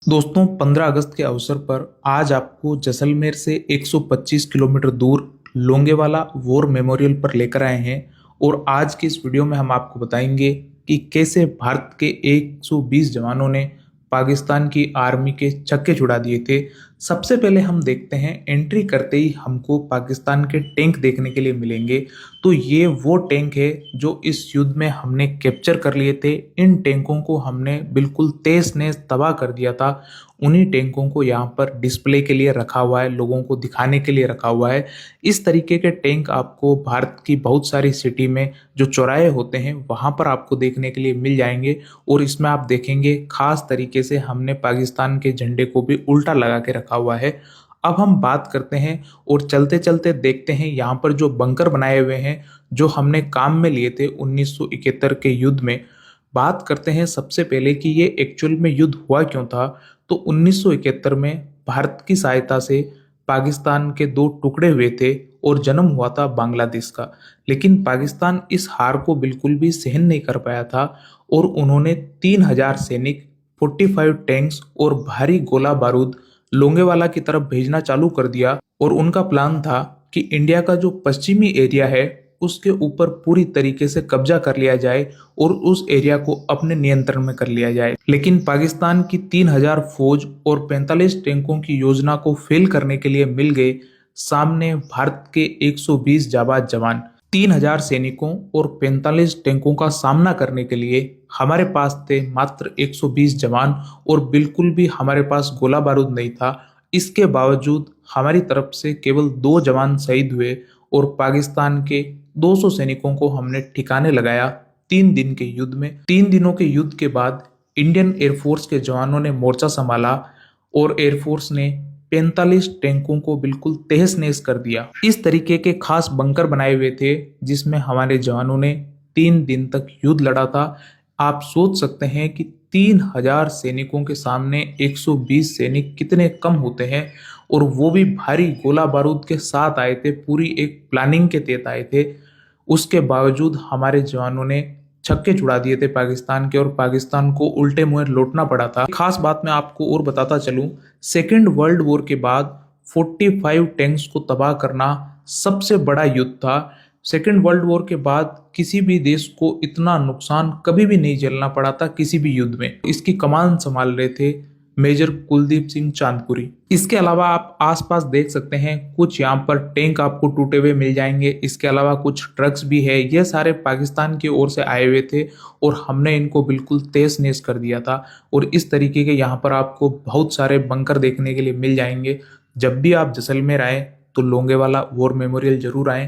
दोस्तों 15 अगस्त के अवसर पर आज आपको जैसलमेर से 125 किलोमीटर दूर लोंगेवाला वॉर मेमोरियल पर लेकर आए हैं। और आज की इस वीडियो में हम आपको बताएंगे कि कैसे भारत के 120 जवानों ने पाकिस्तान की आर्मी के चक्के छुड़ा दिए थे। सबसे पहले हम देखते हैं, एंट्री करते ही हमको पाकिस्तान के टैंक देखने के लिए मिलेंगे। तो ये वो टैंक है जो इस युद्ध में हमने कैप्चर कर लिए थे। इन टैंकों को हमने बिल्कुल तहस नहस तबाह कर दिया था। उन्हीं टैंकों को यहाँ पर डिस्प्ले के लिए रखा हुआ है, लोगों को दिखाने के लिए रखा हुआ है। इस तरीके के टैंक आपको भारत की बहुत सारी सिटी में जो चौराहे होते हैं वहाँ पर आपको देखने के लिए मिल जाएंगे। और इसमें आप देखेंगे खास तरीके से हमने पाकिस्तान के झंडे को भी उल्टा लगा के रखा हुआ है। अब हम बात करते हैं और चलते चलते देखते हैं यहाँ पर जो बंकर बनाए हुए हैं जो हमने काम में लिए थे 1971 के युद्ध में। बात करते हैं सबसे पहले कि ये एक्चुअल में युद्ध हुआ क्यों था। तो 1971 में भारत की सहायता से पाकिस्तान के दो टुकड़े हुए थे और जन्म हुआ था बांग्लादेश का। लेकिन पाकिस्तान इस हार को बिल्कुल भी सहन नहीं कर पाया था और उन्होंने 3000 सैनिक, 45 टैंक्स और भारी गोला बारूद लोंगेवाला की तरफ भेजना चालू कर दिया। और उनका प्लान था कि इंडिया का जो पश्चिमी एरिया है उसके ऊपर पूरी तरीके से कब्जा कर लिया जाए और उस एरिया को अपने नियंत्रण में कर लिया जाए। लेकिन पाकिस्तान की 3000 फौज और 45 टैंकों की योजना को फेल करने के लिए मिल गए सामने भारत के 120 जाबाज जवान। 3000 सैनिकों और 45 टैंकों का सामना करने के लिए हमारे पास थे मात्र 120 जवान और बिल्कुल भी हमारे पास गोला बारूद नहीं था। इसके बावजूद हमारी तरफ से केवल 2 जवान शहीद हुए और पाकिस्तान के 200 सैनिकों को हमने ठिकाने लगाया 3 दिन के युद्ध में। 3 दिनों के युद्ध के बाद इंडियन एयरफोर्स के जवानों ने मोर्चा संभाला और एयरफोर्स ने 45 टैंकों को बिल्कुल तहस नहस कर दिया। इस तरीके के खास बंकर बनाए हुए थे जिसमें हमारे जवानों ने 3 दिन तक युद्ध लड़ा था। आप सोच सकते हैं कि 3000 सैनिकों के सामने 120 सैनिक कितने कम होते हैं। और वो भी भारी गोला बारूद के साथ आए थे, पूरी एक प्लानिंग के तहत आए थे। उसके बावजूद हमारे जवानों ने छक्के छुड़ा दिए थे पाकिस्तान के और पाकिस्तान को उल्टे मुंह लौटना पड़ा था। खास बात मैं आपको और बताता चलूं, सेकेंड वर्ल्ड वॉर के बाद 45 टैंक्स को तबाह करना सबसे बड़ा युद्ध था। सेकेंड वर्ल्ड वॉर के बाद किसी भी देश को इतना नुकसान कभी भी नहीं झेलना पड़ा था किसी भी युद्ध में। इसकी कमान संभाल रहे थे मेजर कुलदीप सिंह चांदपुरी। इसके अलावा आप आसपास देख सकते हैं कुछ यहाँ पर टैंक आपको टूटे हुए मिल जाएंगे। इसके अलावा कुछ ट्रक्स भी है, ये सारे पाकिस्तान की ओर से आए हुए थे और हमने इनको बिल्कुल तहस नहस कर दिया था। और इस तरीके के यहाँ पर आपको बहुत सारे बंकर देखने के लिए मिल जाएंगे। जब भी आप जैसलमेर आए तो लोंगेवाला वॉर मेमोरियल जरूर आए।